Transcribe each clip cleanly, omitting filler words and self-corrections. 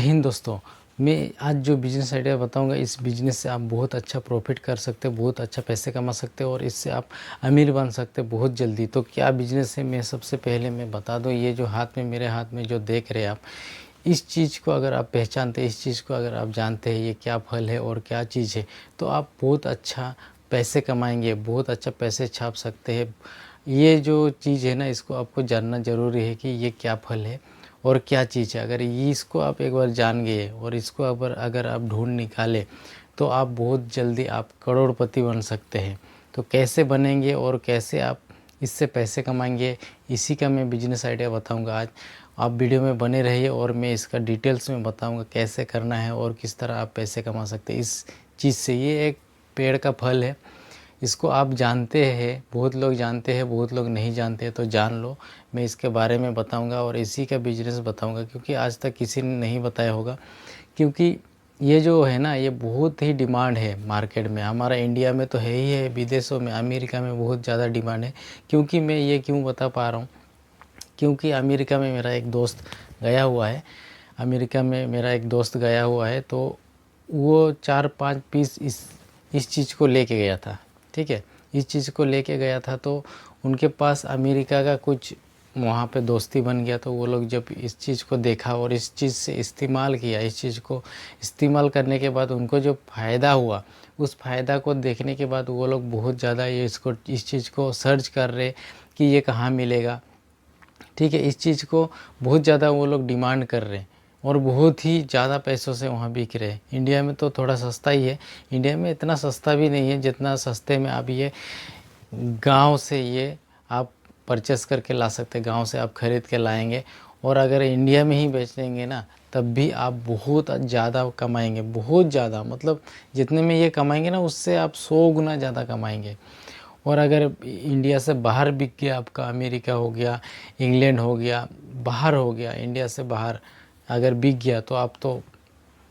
हिंद दोस्तों। मैं आज जो बिज़नेस आइडिया बताऊंगा, इस बिज़नेस से आप बहुत अच्छा प्रॉफिट कर सकते हो, बहुत अच्छा पैसे कमा सकते हो और इससे आप अमीर बन सकते हो बहुत जल्दी। तो क्या बिज़नेस है, मैं सबसे पहले मैं बता दूं। ये जो हाथ में, मेरे हाथ में जो देख रहे हैं आप, इस चीज़ को अगर आप पहचानते हैं, इस चीज़ को अगर आप जानते हैं ये क्या फल है और क्या चीज़ है, तो आप बहुत अच्छा पैसे कमाएंगे, बहुत अच्छा पैसे छाप सकते हैं। ये जो चीज़ है ना, इसको आपको जानना ज़रूरी है कि ये क्या फल है और क्या चीज़ है। अगर ये इसको आप एक बार जान गए और इसको अगर आप ढूंढ निकाले, तो आप बहुत जल्दी आप करोड़पति बन सकते हैं। तो कैसे बनेंगे और कैसे आप इससे पैसे कमाएंगे, इसी का मैं बिजनेस आइडिया बताऊंगा आज। आप वीडियो में बने रहिए और मैं इसका डिटेल्स में बताऊंगा कैसे करना है और किस तरह आप पैसे कमा सकते हैं इस चीज़ से। ये एक पेड़ का फल है, इसको आप जानते हैं, बहुत लोग जानते हैं, बहुत लोग नहीं जानते, तो जान लो। मैं इसके बारे में बताऊंगा और इसी का बिजनेस बताऊंगा, क्योंकि आज तक किसी ने नहीं बताया होगा। क्योंकि ये जो है ना, ये बहुत ही डिमांड है मार्केट में। हमारा इंडिया में तो है ही है, विदेशों में, अमेरिका में बहुत ज़्यादा डिमांड है। क्योंकि मैं ये क्यों बता पा रहा हूँ, क्योंकि अमेरिका में मेरा एक दोस्त गया हुआ है। अमेरिका में मेरा एक दोस्त गया हुआ है, तो वो 4-5 पीस इस चीज़ को लेके गया था। ठीक है, इस चीज़ को लेके गया था, तो उनके पास अमेरिका का कुछ वहाँ पे दोस्ती बन गया। तो वो लोग जब इस चीज़ को देखा और इस चीज़ से इस्तेमाल किया, इस चीज़ को इस्तेमाल करने के बाद उनको जो फ़ायदा हुआ, उस फ़ायदा को देखने के बाद वो लोग बहुत ज़्यादा इस चीज़ को सर्च कर रहे कि ये कहाँ मिलेगा। ठीक है, इस चीज़ को बहुत ज़्यादा वो लोग डिमांड कर रहे हैं और बहुत ही ज़्यादा पैसों से वहाँ बिक रहे हैं। इंडिया में तो थोड़ा सस्ता ही है, इंडिया में इतना सस्ता भी नहीं है जितना सस्ते में आप ये गांव से ये आप परचेस करके ला सकते हैं। गांव से आप ख़रीद के लाएंगे और अगर इंडिया में ही बेचेंगे ना, तब भी आप बहुत ज़्यादा कमाएंगे, बहुत ज़्यादा। मतलब जितने में ये कमाएंगे ना, उससे आप 100 गुना ज़्यादा कमाएंगे। और अगर इंडिया से बाहर बिक गया आपका, अमेरिका हो गया, इंग्लैंड हो गया, बाहर हो गया, इंडिया से बाहर अगर बिक गया, तो आप तो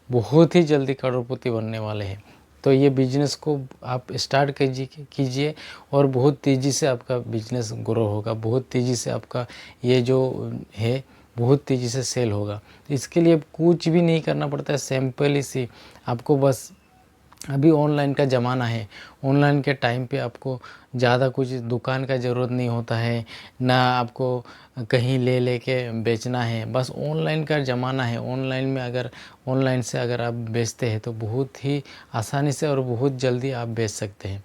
बहुत ही जल्दी करोड़पति बनने वाले हैं। तो ये बिजनेस को आप स्टार्ट कीजिए और बहुत तेज़ी से आपका बिजनेस ग्रो होगा, बहुत तेज़ी से आपका ये जो है बहुत तेज़ी से सेल होगा। इसके लिए कुछ भी नहीं करना पड़ता है, सिंपल ही सी आपको बस, अभी ऑनलाइन का ज़माना है। ऑनलाइन के टाइम पे आपको ज़्यादा कुछ दुकान का ज़रूरत नहीं होता है, ना आपको कहीं ले के बेचना है। बस ऑनलाइन का ज़माना है। ऑनलाइन में अगर ऑनलाइन से अगर आप बेचते हैं, तो बहुत ही आसानी से और बहुत जल्दी आप बेच सकते हैं।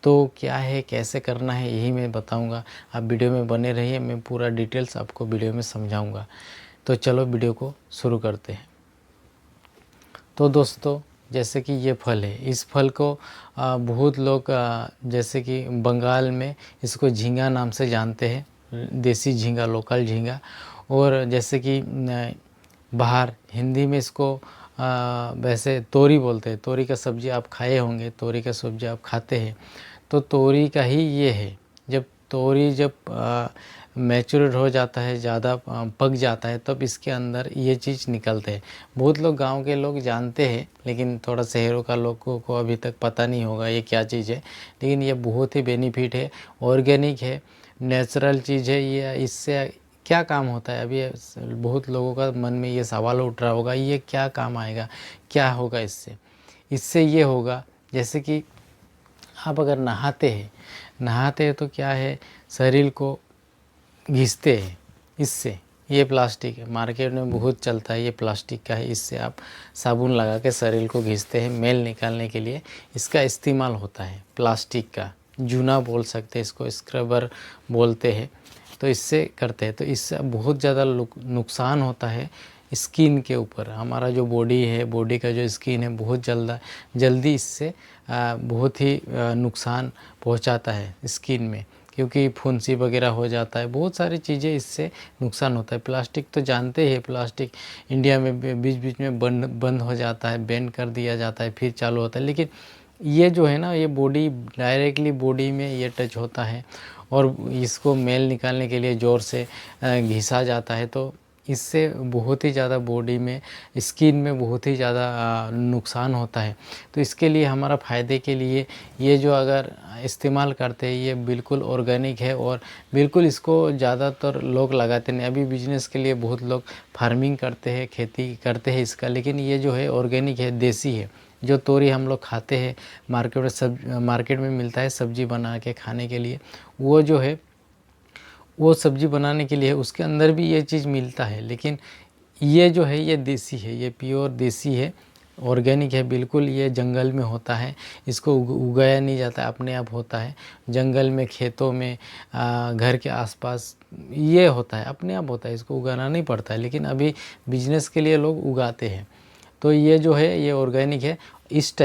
तो क्या है, कैसे करना है, यही मैं बताऊंगा। आप वीडियो में बने रहिए, मैं पूरा डिटेल्स आपको वीडियो में समझाऊंगा। तो चलो वीडियो को शुरू करते हैं। तो दोस्तों, जैसे कि ये फल है, इस फल को बहुत लोग जैसे कि बंगाल में इसको झींगा नाम से जानते हैं, देसी झींगा, लोकल झींगा। और जैसे कि बाहर हिंदी में इसको वैसे तोरी बोलते हैं। तोरी का सब्ज़ी आप खाए होंगे, तोरी का सब्ज़ी आप खाते हैं, तो तोरी का ही ये है। जब तोरी मैच्योर हो जाता है, ज़्यादा पक जाता है, तब इसके अंदर ये चीज़ निकलते हैं। बहुत लोग, गांव के लोग जानते हैं, लेकिन थोड़ा शहरों का लोगों को अभी तक पता नहीं होगा ये क्या चीज़ है। लेकिन ये बहुत ही बेनिफिट है, ऑर्गेनिक है, नेचुरल चीज़ है। ये इससे क्या काम होता है, अभी बहुत लोगों का मन में ये सवाल उठ रहा होगा, ये क्या काम आएगा, क्या होगा इससे। इससे ये होगा, जैसे कि आप अगर नहाते हैं तो क्या है, शरीर को घिसते हैं इससे। ये प्लास्टिक है, मार्केट में बहुत चलता है, ये प्लास्टिक का है। इससे आप साबुन लगा के शरीर को घिसते हैं, मैल निकालने के लिए इसका इस्तेमाल होता है। प्लास्टिक का जूना बोल सकते हैं, इसको स्क्रबर बोलते हैं। तो इससे करते हैं, तो इससे बहुत ज़्यादा नुकसान होता है स्किन के ऊपर। हमारा जो बॉडी है, बॉडी का जो स्किन है, बहुत जल्दी इससे बहुत ही नुकसान पहुंचाता है स्किन में, क्योंकि फुंसी वगैरह हो जाता है, बहुत सारी चीज़ें इससे नुकसान होता है। प्लास्टिक तो जानते हैं, प्लास्टिक इंडिया में बीच बीच में बंद हो जाता है, बैन कर दिया जाता है, फिर चालू होता है। लेकिन ये जो है ना, ये बॉडी डायरेक्टली बॉडी में ये टच होता है और इसको मैल निकालने के लिए ज़ोर से घिसा जाता है। तो इससे बहुत ही ज़्यादा बॉडी में, स्किन में बहुत ही ज़्यादा नुकसान होता है। तो इसके लिए हमारा फ़ायदे के लिए ये जो अगर इस्तेमाल करते हैं ये बिल्कुल ऑर्गेनिक है और बिल्कुल इसको ज़्यादातर लोग लगाते नहीं। अभी बिजनेस के लिए बहुत लोग फार्मिंग करते हैं, खेती करते हैं इसका, लेकिन ये जो है ऑर्गेनिक है, देसी है। जो तोरी हम लोग खाते हैं मार्केट में मिलता है सब्जी बना के खाने के लिए, वो जो है वो सब्जी बनाने के लिए उसके अंदर भी ये चीज़ मिलता है, लेकिन ये जो है ये देसी है, ये प्योर देसी है, ऑर्गेनिक है बिल्कुल। ये जंगल में होता है, इसको उगाया नहीं जाता, अपने आप होता है जंगल में, खेतों में, घर के आसपास ये होता है, अपने आप होता है, इसको उगाना नहीं पड़ता है। लेकिन अभी बिजनेस के लिए लोग उगाते हैं। तो ये जो है ये ऑर्गेनिक है। इस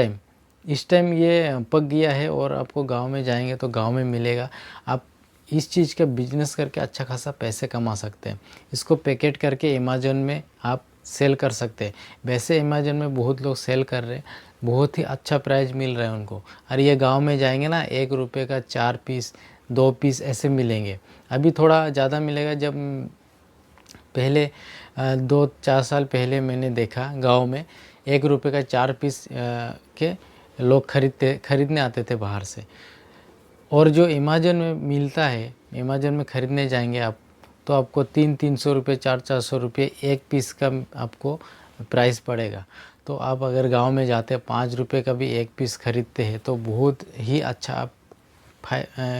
टाइम ये पक गया है और आपको गांव में जाएंगे तो गांव में मिलेगा। आप इस चीज़ का बिजनेस करके अच्छा खासा पैसे कमा सकते हैं। इसको पैकेट करके अमेज़न में आप सेल कर सकते हैं। वैसे अमेज़न में बहुत लोग सेल कर रहे हैं, बहुत ही अच्छा प्राइस मिल रहा है उनको। और ये गांव में जाएंगे ना, 1 रुपये का 4 पीस 2 पीस ऐसे मिलेंगे। अभी थोड़ा ज़्यादा मिलेगा। जब पहले 2-4 साल पहले मैंने देखा गांव में 1 रुपये का 4 पीस के लोग खरीदने आते थे बाहर से। और जो अमेज़न में मिलता है, अमेज़न में ख़रीदने जाएंगे आप तो आपको 300-300 रुपये 400-400 रुपये 1 पीस का आपको प्राइस पड़ेगा। तो आप अगर गांव में जाते हैं 5 रुपये का भी 1 पीस ख़रीदते हैं तो बहुत ही अच्छा आप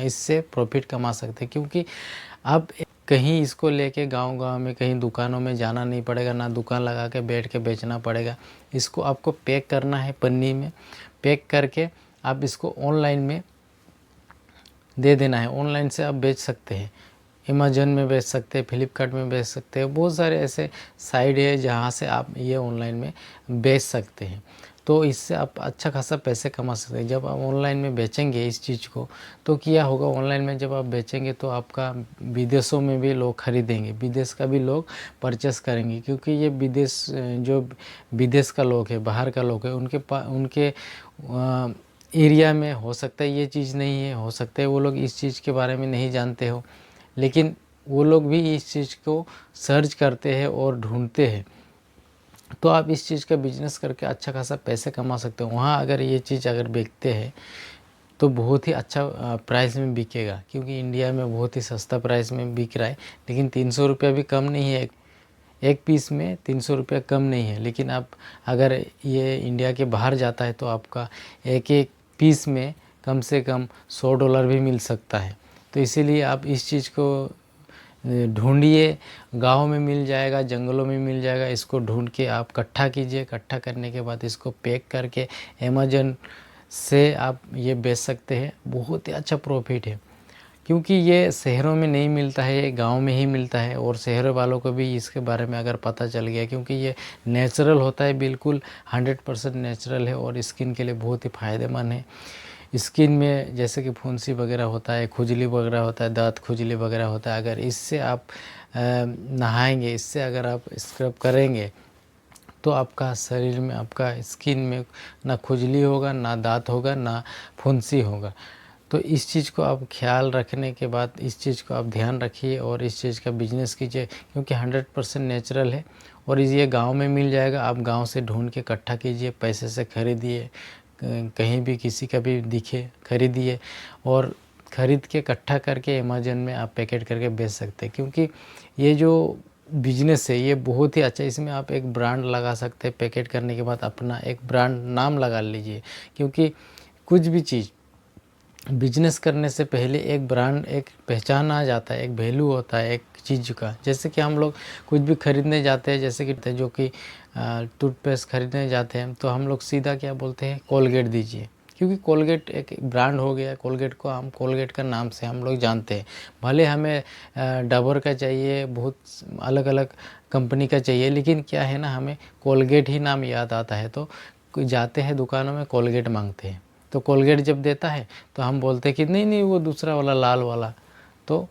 इससे प्रॉफिट कमा सकते हैं। क्योंकि आप कहीं इसको लेके गांव-गांव में कहीं दुकानों में जाना नहीं पड़ेगा, ना दुकान लगा के बैठ के बेचना पड़ेगा। इसको आपको पैक करना है पन्नी में, पैक करके आप इसको ऑनलाइन में दे देना है। ऑनलाइन से आप बेच सकते हैं, अमेज़न में बेच सकते हैं, फ्लिपकार्ट में बेच सकते हैं। बहुत सारे ऐसे साइट है जहाँ से आप ये ऑनलाइन में बेच सकते हैं। तो इससे आप अच्छा खासा पैसे कमा सकते हैं। जब आप ऑनलाइन में बेचेंगे इस चीज़ को तो क्या होगा, ऑनलाइन में जब आप बेचेंगे तो आपका विदेशों में भी लोग खरीदेंगे, विदेश का भी लोग परचेस करेंगे। क्योंकि ये जो विदेश का लोग है, बाहर का लोग है, उनके एरिया में हो सकता है ये चीज़ नहीं है, हो सकता है वो लोग इस चीज़ के बारे में नहीं जानते हो, लेकिन वो लोग भी इस चीज़ को सर्च करते हैं और ढूंढते हैं। तो आप इस चीज़ का बिजनेस करके अच्छा खासा पैसे कमा सकते हो। वहाँ अगर ये चीज़ अगर बेचते हैं तो बहुत ही अच्छा प्राइस में बिकेगा। क्योंकि इंडिया में बहुत ही सस्ता प्राइस में बिक रहा है, लेकिन 300 रुपया भी कम नहीं है। एक पीस में 300 रुपया कम नहीं है। लेकिन आप अगर ये इंडिया के बाहर जाता है तो आपका एक पीस में कम से कम $100 भी मिल सकता है। तो इसीलिए आप इस चीज़ को ढूंढिए, गाँव में मिल जाएगा, जंगलों में मिल जाएगा। इसको ढूंढ के आप इकट्ठा कीजिए, इकट्ठा करने के बाद इसको पैक करके अमेज़न से आप ये बेच सकते हैं। बहुत ही अच्छा प्रॉफिट है। क्योंकि ये शहरों में नहीं मिलता है, ये गाँव में ही मिलता है। और शहर वालों को भी इसके बारे में अगर पता चल गया, क्योंकि ये नेचुरल होता है, बिल्कुल 100% नेचुरल है और स्किन के लिए बहुत ही फ़ायदेमंद है। स्किन में जैसे कि फुंसी वगैरह होता है, खुजली वगैरह होता है, दाँत खुजली वगैरह होता है, अगर इससे आप नहाएंगे, इससे अगर आप स्क्रब करेंगे तो आपका शरीर में, आपका स्किन में ना खुजली होगा, ना दाँत होगा, ना फुंसी होगा। तो इस चीज़ को आप ख्याल रखने के बाद इस चीज़ को आप ध्यान रखिए और इस चीज़ का बिजनेस कीजिए। क्योंकि 100% नेचुरल है और ये गांव में मिल जाएगा। आप गांव से ढूंढ के इकट्ठा कीजिए, पैसे से खरीदिए, कहीं भी किसी का भी दिखे खरीदिए और ख़रीद के इकट्ठा करके अमेज़न में आप पैकेट करके बेच सकते हैं। क्योंकि ये जो बिजनेस है ये बहुत ही अच्छा है। इसमें आप एक ब्रांड लगा सकते हैं, पैकेट करने के बाद अपना एक ब्रांड नाम लगा लीजिए। क्योंकि कुछ भी चीज़ बिजनेस करने से पहले एक ब्रांड, एक पहचान आ जाता है, एक वैल्यू होता है एक चीज़ का। जैसे कि हम लोग कुछ भी खरीदने जाते हैं, जैसे कि जो कि टूथपेस्ट खरीदने जाते हैं तो हम लोग सीधा क्या बोलते हैं, कोलगेट दीजिए। क्योंकि कोलगेट एक ब्रांड हो गया, कोलगेट को हम कोलगेट का नाम से हम लोग जानते हैं। भले हमें डाबर का चाहिए, बहुत अलग अलग कंपनी का चाहिए, लेकिन क्या है ना, हमें कोलगेट ही नाम याद आता है। तो जाते हैं दुकानों में, कोलगेट मांगते हैं, तो कोलगेट जब देता है तो हम बोलते हैं कि नहीं नहीं वो दूसरा वाला लाल वाला, तो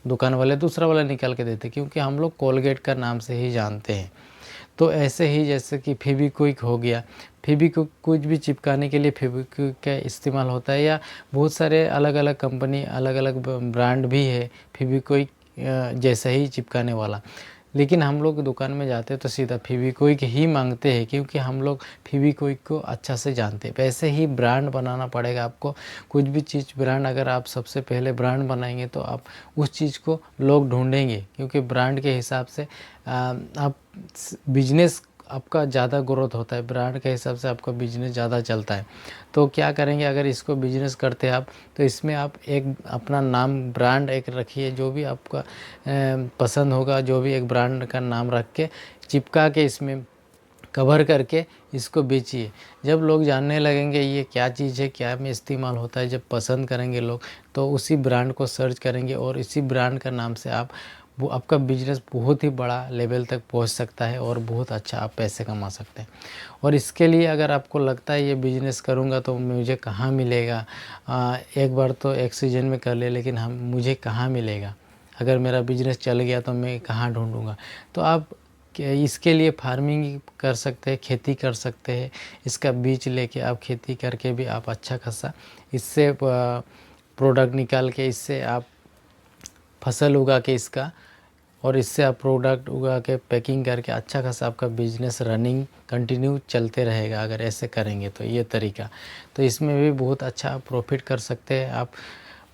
दुकान वाले दूसरा वाला निकाल के देते, क्योंकि हम लोग कोलगेट का नाम से ही जानते हैं। तो ऐसे ही जैसे कि फेविक्विक हो गया, फेविक्विक कुछ भी चिपकाने के लिए फेविक्विक का इस्तेमाल होता है, या बहुत सारे अलग अलग कंपनी, अलग अलग ब्रांड भी है फेविक्विक जैसा ही चिपकाने वाला। लेकिन हम लोग दुकान में जाते हैं तो सीधा फेविक्विक ही मांगते हैं, क्योंकि हम लोग फेविक्विक को अच्छा से जानते हैं। वैसे ही ब्रांड बनाना पड़ेगा आपको। कुछ भी चीज़ ब्रांड अगर आप सबसे पहले ब्रांड बनाएंगे तो आप उस चीज़ को लोग ढूंढेंगे, क्योंकि ब्रांड के हिसाब से आप बिजनेस आपका ज़्यादा ग्रोथ होता है, ब्रांड के हिसाब से आपका बिजनेस ज़्यादा चलता है। तो क्या करेंगे, अगर इसको बिजनेस करते हैं आप, तो इसमें आप एक अपना नाम ब्रांड एक रखिए, जो भी आपका पसंद होगा, जो भी एक ब्रांड का नाम रख के चिपका के इसमें कवर करके इसको बेचिए। जब लोग जानने लगेंगे ये क्या चीज़ है, क्या में इस्तेमाल होता है, जब पसंद करेंगे लोग, तो उसी ब्रांड को सर्च करेंगे और इसी ब्रांड का नाम से आप वो आपका बिजनेस बहुत ही बड़ा लेवल तक पहुंच सकता है और बहुत अच्छा आप पैसे कमा सकते हैं। और इसके लिए अगर आपको लगता है ये बिज़नेस करूंगा तो मुझे कहाँ मिलेगा, एक बार तो एक सीजन में कर ले, लेकिन मुझे कहाँ मिलेगा, अगर मेरा बिजनेस चल गया तो मैं कहाँ ढूंढूंगा। तो आप इसके लिए फार्मिंग कर सकते हैं, खेती कर सकते हैं। इसका बीज लेके आप खेती करके भी आप अच्छा खासा इससे प्रोडक्ट निकाल के, इससे आप फसल उगा के इसका, और इससे आप प्रोडक्ट उगा के पैकिंग करके अच्छा खासा आपका बिजनेस रनिंग कंटिन्यू चलते रहेगा अगर ऐसे करेंगे तो। ये तरीका, तो इसमें भी बहुत अच्छा प्रॉफिट कर सकते हैं आप,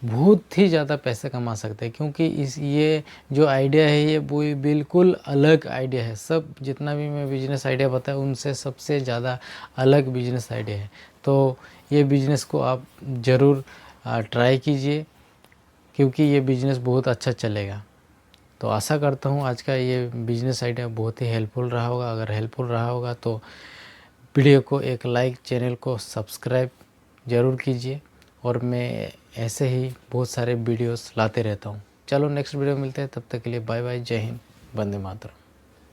बहुत ही ज़्यादा पैसे कमा सकते हैं। क्योंकि ये जो आइडिया है ये वो बिल्कुल अलग आइडिया है। सब जितना भी मैं बिजनेस आइडिया बताया उनसे सबसे ज़्यादा अलग बिजनेस आइडिया है। तो ये बिजनेस को आप ज़रूर ट्राई कीजिए, क्योंकि ये बिजनेस बहुत अच्छा चलेगा। तो आशा करता हूँ आज का ये बिजनेस आइडिया बहुत ही हेल्पफुल रहा होगा। अगर हेल्पफुल रहा होगा तो वीडियो को एक लाइक, चैनल को सब्सक्राइब ज़रूर कीजिए, और मैं ऐसे ही बहुत सारे वीडियोस लाते रहता हूँ। चलो नेक्स्ट वीडियो में मिलते हैं, तब तक के लिए बाय बाय, जय हिंद, वंदे मातरम।